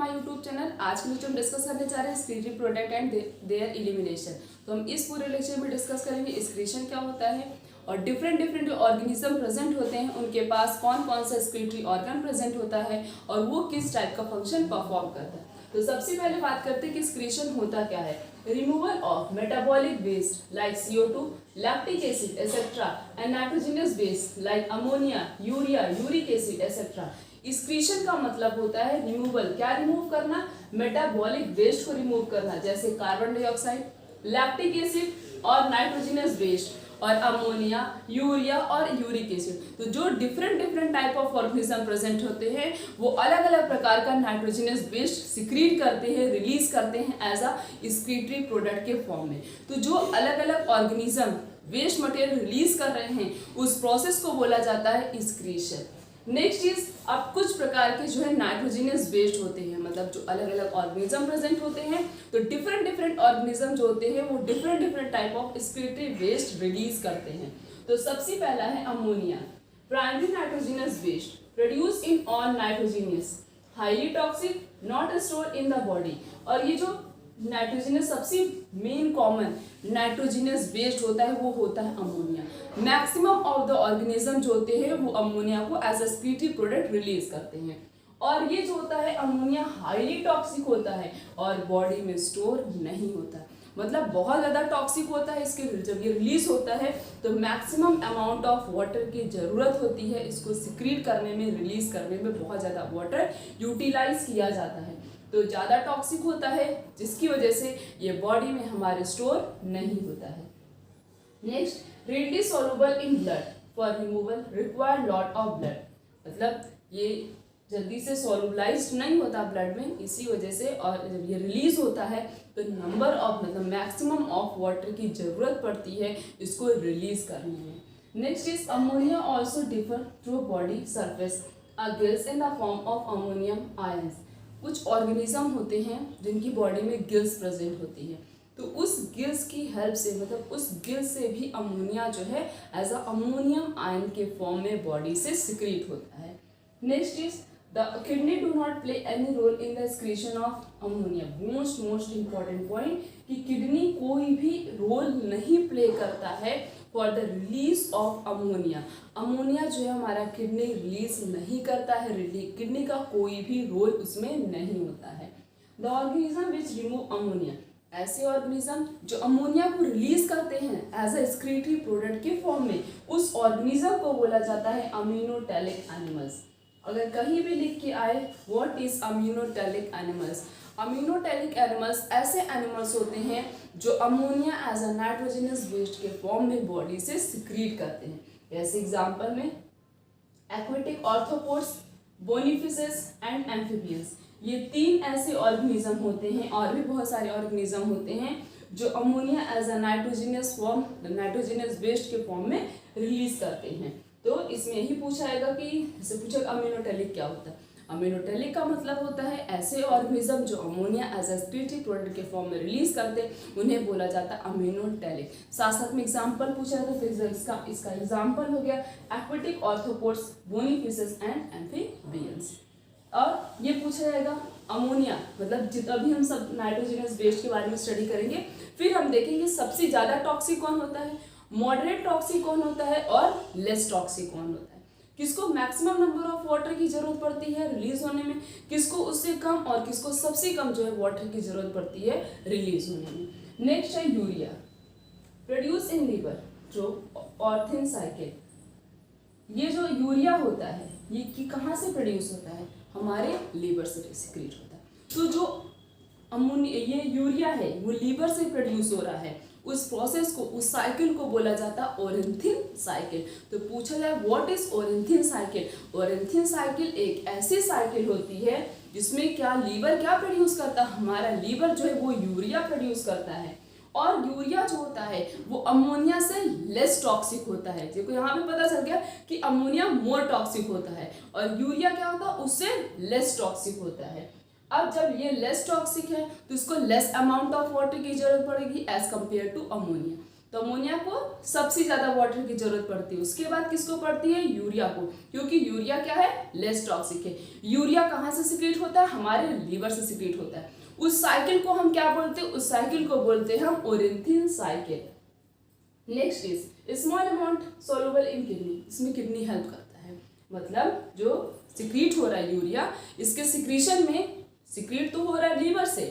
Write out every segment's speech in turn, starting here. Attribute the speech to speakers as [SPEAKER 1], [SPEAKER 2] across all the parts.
[SPEAKER 1] My YouTube channel. आज के lecture में डिस्कस करने जा रहे हैं excretory product and there elimination. तो हम इस पूरे लेक्चर में डिस्कस करेंगे एक्सक्रीशन क्या होता है और डिफरेंट जो ऑर्गेनिज्म प्रेजेंट होते हैं उनके पास कौन कौन सा एक्सक्रीटरी ऑर्गन प्रेजेंट होता है और वो किस टाइप का फंक्शन परफॉर्म करता है। तो सबसे पहले बात करते हैं कि एक्सक्रीशन होता क्या है। Removal of metabolic waste like CO2, lactic acid etcetera and nitrogenous waste like ammonia, urea, uric acid etcetera. Excretion का मतलब होता है रिमूवल। क्या रिमूव करना? मेटाबॉलिक वेस्ट को रिमूव करना, जैसे कार्बन डाइऑक्साइड, लैक्टिक एसिड और नाइट्रोजनस वेस्ट और अमोनिया, यूरिया और यूरिक एसिड। तो जो different type of organism present होते हैं वो अलग अलग प्रकार का नाइट्रोजनस वेस्ट सिक्रीट करते हैं, रिलीज करते हैं एज अ एक्सक्रीटरी प्रोडक्ट के फॉर्म में। तो जो अलग अलग ऑर्गेनिज्म वेस्ट मटेरियल रिलीज कर रहे हैं उस प्रोसेस को बोला जाता है एक्सक्रीशन। नेक्स्ट इज अब कुछ प्रकार के जो है नाइट्रोजनस वेस्ट होते हैं, मतलब जो अलग अलग ऑर्गेनिज्म प्रेजेंट होते हैं तो डिफरेंट ऑर्गेनिज्म जो होते हैं वो different type of excretory waste release करते हैं। तो सबसे पहला है ammonia, primary nitrogenous waste produce in all nitrogenous, highly toxic, not store in the body. और ये जो नाइट्रोजनस सबसे मेन कॉमन नाइट्रोजनस वेस्ट होता है वो होता है ammonia. Maximum of the organism जो होते हैं वो अमोनिया को as a excretory product release करते हैं। और ये जो होता है अमोनिया हाईली टॉक्सिक होता है और बॉडी में स्टोर नहीं होता, मतलब बहुत ज़्यादा टॉक्सिक होता है। इसके जब ये रिलीज होता है तो मैक्सिमम अमाउंट ऑफ वाटर की ज़रूरत होती है इसको सिक्रीट करने में, रिलीज करने में बहुत ज़्यादा वाटर यूटिलाइज किया जाता है। तो ज़्यादा टॉक्सिक होता है जिसकी वजह से ये बॉडी में हमारे स्टोर नहीं होता है। Next, readily soluble in blood for removal require lot of blood, मतलब ये जल्दी से solubilized नहीं होता ब्लड में, इसी वजह से और जब ये रिलीज होता है तो नंबर ऑफ मतलब मैक्सिमम ऑफ वाटर की जरूरत पड़ती है इसको रिलीज करने में। Next is ammonia also differ through body surface gills in the form of ammonium ions. कुछ ऑर्गेनिज्म होते हैं जिनकी बॉडी में गिल्स प्रेजेंट होती है, तो उस गिल्स की हेल्प से मतलब उस गिल्स से भी अमोनिया जो है एज अ अमोनियम आयन के फॉर्म में बॉडी से सिक्रीट होता है। Next is the kidney do not play any role in the excretion of ammonia. Most important point कि किडनी कोई भी रोल नहीं प्ले करता है for the release of ammonia. Ammonia जो है हमारा किडनी रिलीज नहीं करता है, किडनी का कोई भी रोल उसमें नहीं होता है। The organism which remove ammonia, ऐसे ऑर्गेनिज्म जो अमोनिया को रिलीज करते हैं एज अ एक्सक्रीटरी प्रोडक्ट के फॉर्म में, उस ऑर्गेनिज्म को बोला जाता है अमीनोटैलिक एनिमल्स। अगर कहीं भी लिख के आए what is aminotelic animals, aminotelic animals ऐसे एनिमल्स होते हैं जो ammonia as a nitrogenous waste के फॉर्म में बॉडी से सिक्रीट करते हैं। जैसे एग्जांपल में aquatic arthropods, bony fishes and amphibians, ये तीन ऐसे ऑर्गेनिज्म होते हैं और भी बहुत सारे ऑर्गेनिज्म होते हैं जो ammonia as a nitrogenous form, nitrogenous waste के फॉर्म में रिलीज करते हैं। तो इसमें यही पूछाएगा कि जैसे पूछेगा अमीनोटैलिक क्या होता है। अमीनोटैलिक का मतलब होता है ऐसे ऑर्गेनिज्म जो ammonia as a excretory product के फॉर्म में रिलीज करते हैं उन्हें बोला जाता है अमीनोटैलिक। साथ में एग्जांपल पूछा था, फिर इसका एग्जांपल हो गया aquatic arthropods, bony fishes and amphibians. और ये पूछा जाएगा अमोनिया, मतलब जितना भी हम सब नाइट्रोजनस वेस्ट के बारे में स्टडी करेंगे फिर हम देखेंगे सबसे ज़्यादा टॉक्सिक कौन होता है, मॉडरेट टॉक्सिक कौन होता है और लेस टॉक्सिक कौन होता है, किसको मैक्सिमम नंबर ऑफ वाटर की जरूरत पड़ती है रिलीज होने में, किसको उससे कम और किसको सबसे कम जो है वाटर की जरूरत पड़ती है रिलीज होने में। नेक्स्ट है urea, produce in liver through ornithine cycle. ये जो यूरिया होता है ये कहाँ से प्रोड्यूस होता है, हमारे लीवर से सिक्रीट होता है। तो जो अमोनिया ये यूरिया है वो लीवर से प्रोड्यूस हो रहा है, उस प्रोसेस को, उस साइकिल को बोला जाता है ओरेंथिन साइकिल। तो पूछा जाए व्हाट इज ओरेंथिन साइकिल। ओरेंथिन साइकिल एक ऐसी साइकिल होती है जिसमें क्या लीवर क्या प्रोड्यूस करता है, हमारा लीवर जो है वो यूरिया प्रोड्यूस करता है और यूरिया जो होता है वो अमोनिया से लेस टॉक्सिक होता है। देखो यहाँ पे पता चल गया कि अमोनिया मोर टॉक्सिक होता है और यूरिया क्या होता है उससे लेस टॉक्सिक होता है। अब जब ये लेस टॉक्सिक है तो इसको लेस अमाउंट ऑफ वाटर की जरूरत पड़ेगी एज कंपेयर टू अमोनिया। तो अमोनिया को सबसे ज्यादा वाटर की जरूरत पड़ती है। उसके बाद किसको पड़ती है? यूरिया को, क्योंकि यूरिया क्या है? लेस टॉक्सिक है। यूरिया कहाँ से सिक्रीट होता है? हमारे लीवर से सिक्रीट होता है। उस साइकिल को हम क्या बोलते हैं? उस साइकिल को बोलते हैं हम ornithine cycle. Next is small amount soluble in kidney. इसमें किडनी हेल्प करता है, मतलब जो सिक्रीट हो रहा है यूरिया, इसके सिक्रीशन में, सिक्रीट तो हो रहा है लीवर से,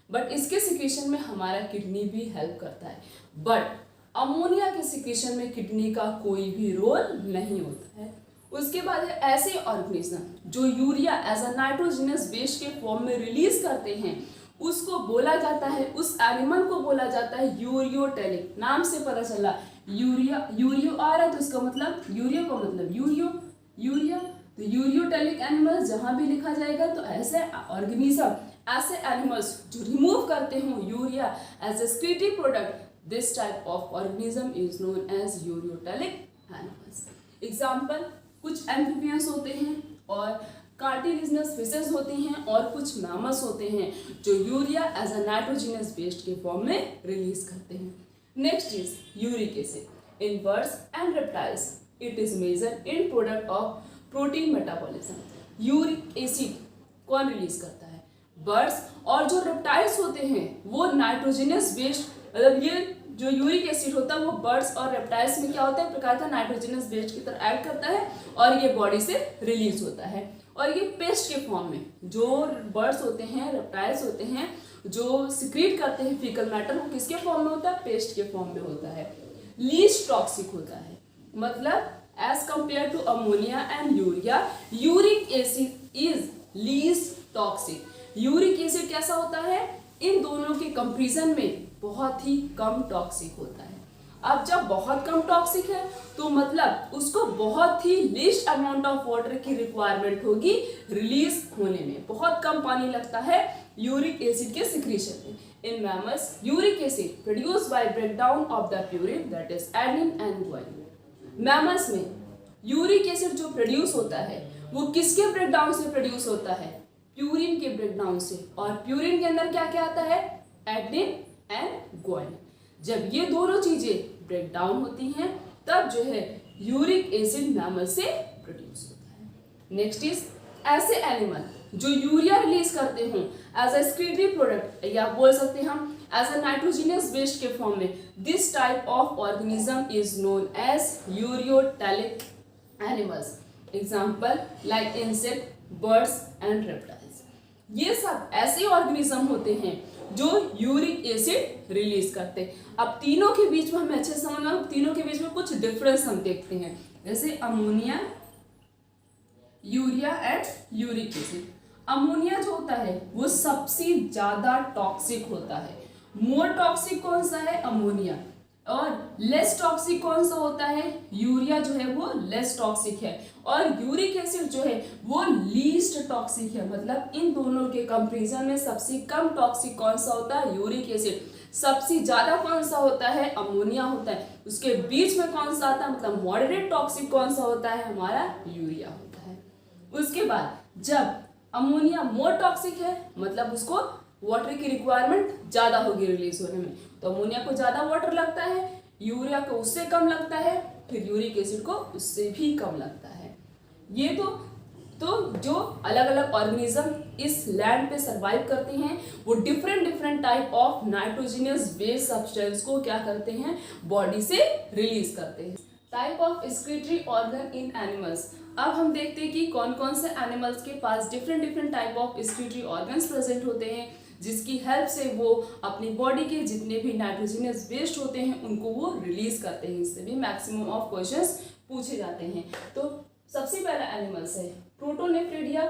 [SPEAKER 1] बट इसके सिक्रीशन में हमारा किडनी भी हेल्प करता है। बट अमोनिया के सिक्रीशन में किडनी का कोई भी रोल नहीं होता है। उसके बाद है ऐसे ऑर्गेनिज्म जो urea as a nitrogenous base के फॉर्म में रिलीज करते हैं, उसको बोला जाता है, उस एनिमल को बोला जाता है यूरियोटेलिक। नाम से पता चला यूरिया, यूरियो आ रहा है तो इसका मतलब यूरिया का मतलब यूरिया। तो यूरियोटेलिक एनिमल जहां भी लिखा जाएगा तो ऐसे ऑर्गेनिज्म, ऐसे एनिमल्स जो रिमूव करते हो urea as a secretory product, this type of organism is known as ureotelic animals. Example, कुछ एम्फीबियंस होते हैं और कार्टिलिजिनस फिशेस होती हैं और कुछ मैमल्स होते हैं जो urea as a nitrogenous based के फॉर्म में रिलीज करते हैं। Next is uric acid in birds and reptiles. It is major in product of protein metabolism. Uric acid कौन रिलीज करता है? बर्ड्स, और जो रेप्टाइल्स होते हैं वो नाइट्रोजनस बेस्ड, मतलब ये जो यूरिक एसिड होता है वो बर्ड्स और रेप्टाइल्स में क्या होता है? प्रकार का नाइट्रोजनस बेस्ड की तरह एक्ट करता है और ये बॉडी से रिलीज होता है। और ये पेस्ट के फॉर्म में, जो बर्ड्स होते हैं, रेप्टाइल्स होते हैं, जो सिक्रीट करते हैं फीकल मैटर, वो किसके फॉर्म में होता है? पेस्ट के फॉर्म में होता है। लीस्ट टॉक्सिक होता है, मतलब as compare to ammonia and urea, uric acid is least toxic. Uric acid कैसा होता है? इन दोनों के कंपैरिजन में बहुत ही कम टॉक्सिक होता है। अब जब बहुत कम टॉक्सिक है तो मतलब उसको बहुत ही लिस्ट अमाउंट ऑफ वाटर की रिक्वायरमेंट होगी रिलीज होने में, बहुत कम पानी लगता है यूरिक एसिड के सिक्रीशन में। In mammals uric acid produced by breakdown of the purine, that is adenine and guanine. Mammals में यूरिक एसिड जो प्रोड्यूस होता है वो किसके ब्रेकडाउन से प्रोड्यूस होता है? प्यूरिन के ब्रेकडाउन से। और प्यूरिन के अंदर क्या क्या आता है? Adenine and guanine. जब ये दोनों चीजें ब्रेक डाउन होती हैं तब जो है यूरिक एसिड मैमल से प्रोड्यूस होता है। नेक्स्ट इज ऐसे एनिमल जो यूरिया रिलीज करते हों एज अ secretory प्रोडक्ट, या बोल सकते हैं हम एज अ नाइट्रोजनस बेस्ड के फॉर्म में, this type of organism is known as ureotelic animals. Example like insect, birds and reptiles. ये सब ऐसे ऑर्गेनिज्म होते हैं जो यूरिक एसिड रिलीज करते हैं। अब तीनों के बीच में हमें अच्छे से समझना, तीनों के बीच में कुछ डिफरेंस हम देखते हैं, जैसे ammonia, urea and uric acid. Ammonia जो होता है वो सबसे ज्यादा टॉक्सिक होता है। मोर टॉक्सिक कौन सा है? अमोनिया। और लेस टॉक्सिक कौन सा होता है? यूरिया जो है वो लेस टॉक्सिक है। और यूरिक एसिड जो है वो लीस्ट टॉक्सिक है, मतलब इन दोनों के कंपैरिजन में सबसे कम टॉक्सिक कौन सा होता है? Uric acid. सबसे ज्यादा कौन सा होता है? अमोनिया होता है। उसके बीच में कौन सा आता है, मतलब मॉडरेट टॉक्सिक कौन सा होता है? हमारा यूरिया होता है। उसके बाद जब अमोनिया मोर टॉक्सिक है, मतलब उसको वाटर की रिक्वायरमेंट ज्यादा होगी रिलीज होने में, तो अमोनिया को ज्यादा वाटर लगता है, यूरिया को उससे कम लगता है, फिर यूरिक एसिड को उससे भी कम लगता है। ये तो जो अलग अलग ऑर्गेनिज्म इस लैंड पे सरवाइव करते हैं वो different type of nitrogenous based substance को क्या करते हैं? बॉडी से रिलीज करते हैं। Type of excretory organ in animals. अब हम देखते हैं कि कौन कौन से एनिमल्स के पास different type of excretory organs present होते हैं, जिसकी हेल्प से वो अपनी बॉडी के जितने भी नाइट्रोजनस वेस्ट होते हैं उनको वो रिलीज करते हैं। इससे भी मैक्सिमम ऑफ क्वेश्चंस पूछे जाते हैं। तो सबसे पहला एनिमल्स है प्रोटोनेफ्रिडिया।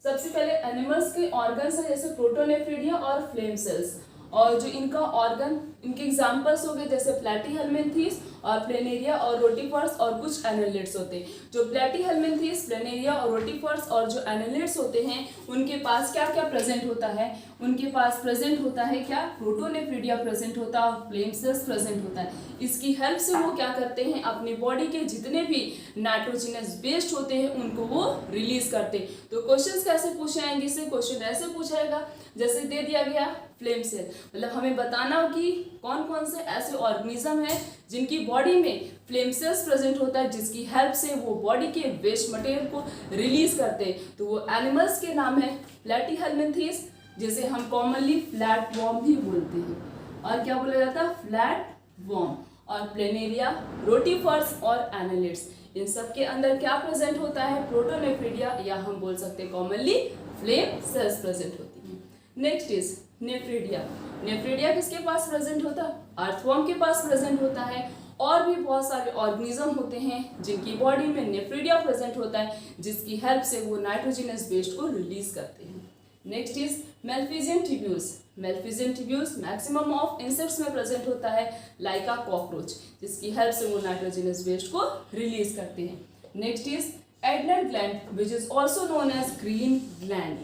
[SPEAKER 1] सबसे पहले एनिमल्स के ऑर्गन्स है जैसे प्रोटोनेफ्रिडिया और फ्लेम सेल्स, और जो इनका ऑर्गन, इनके एग्जाम्पल्स हो गए जैसे प्लैटीहेल्मिन्थेस और प्लेनेरिया और रोटिफर्स और कुछ एनालिड्स होते हैं। जो प्लेटीहेल्मिन्थेस, प्लेनेरिया और रोटिफर्स और जो एनालिड्स होते हैं उनके पास क्या क्या प्रेजेंट होता है, उनके पास प्रेजेंट होता है क्या, प्रोटोनेफ्रिडिया प्रेजेंट होता है और फ्लेम सेल्स प्रेजेंट होता है। इसकी हेल्प से वो क्या करते हैं, अपनी बॉडी के जितने भी नाइट्रोजनस वेस्ट होते हैं उनको वो रिलीज करते हैं। तो क्वेश्चंस कैसे पूछे आएंगे, इससे क्वेश्चन ऐसे पूछाएगा जैसे दे दिया गया फ्लेम सेल, मतलब हमें बताना हो कि कौन कौन से ऐसे ऑर्गेनिज्म है जिनकी बॉडी में फ्लेम सेल्स प्रेजेंट होता है, जिसकी हेल्प से वो बॉडी के वेस्ट मटेरियल को रिलीज करते हैं। तो वो एनिमल्स के नाम है प्लेटीहेल्मिन्थेस, जिसे हम कॉमनली फ्लैट वॉर्म भी बोलते हैं, और क्या बोला जाता है, फ्लैट वॉर्म। और प्लेनेरिया, रोटिफर्स और एनालिड्स, इन सब के अंदर क्या प्रेजेंट होता है, प्रोटोनेफ्रिडिया, या हम बोल सकते हैं कॉमनली फ्लेम सेल्स प्रेजेंट होती हैं। Next is nephridia. नेफ्रिडिया किसके पास प्रेजेंट होता है, अर्थवॉर्म के पास प्रेजेंट होता है। और भी बहुत सारे ऑर्गेनिज्म होते हैं जिनकी बॉडी में नेफ्रिडिया प्रेजेंट होता है, जिसकी हेल्प से वो नाइट्रोजनस वेस्ट को रिलीज करते हैं। Next is Malpighian tubules. Malpighian tubules maximum of insects में प्रेजेंट होता है, लाइक अ कॉकरोच, जिसकी हेल्प से वो नाइट्रोजनस वेस्ट को रिलीज करते हैं। Next is antennal gland, which is also known as green gland.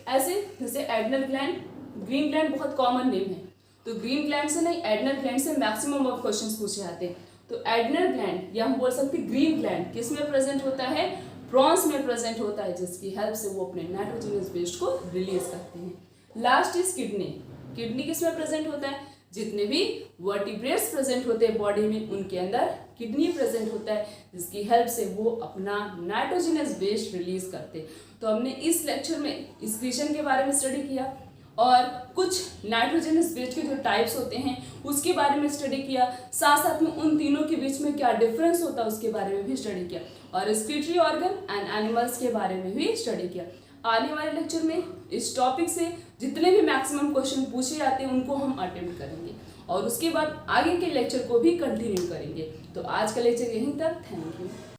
[SPEAKER 1] ऐसे जैसे एडनल ग्लैंड, ग्रीन ग्लैंड बहुत कॉमन नेम है, तो ग्रीन ग्लैंड से नहीं, एडनल ग्लैंड से मैक्सिमम ऑफ क्वेश्चंस पूछे जाते हैं। तो एडनल ग्लैंड या हम बोल सकते हैं ग्रीन ग्लैंड किस में प्रेजेंट होता है, प्रॉन्स में प्रेजेंट होता है, जिसकी हेल्प से वो अपने नाइट्रोजनस वेस्ट को रिलीज करते हैं। Last is kidney. किडनी किस में प्रेजेंट होता है, जितने भी वर्टिब्रेट्स प्रेजेंट होते हैं बॉडी में उनके अंदर किडनी प्रेजेंट होता है, जिसकी हेल्प से वो अपना नाइट्रोजनस वेस्ट रिलीज करते हैं। तो हमने इस लेक्चर में एक्सक्रीशन के बारे में स्टडी किया और कुछ नाइट्रोजनस वेस्ट के जो टाइप्स होते हैं उसके बारे में स्टडी किया, साथ साथ में उन तीनों के बीच में क्या डिफरेंस होता है उसके बारे में भी स्टडी किया, और रेस्पिरेटरी ऑर्गन एंड एनिमल्स के बारे में भी स्टडी किया। आने वाले लेक्चर में इस टॉपिक से जितने भी मैक्सिमम क्वेश्चन पूछे जाते हैं उनको हम अटेम्प्ट करेंगे और उसके बाद आगे के लेक्चर को भी कंटिन्यू करेंगे। तो आज का लेक्चर यहीं तक, थैंक यू।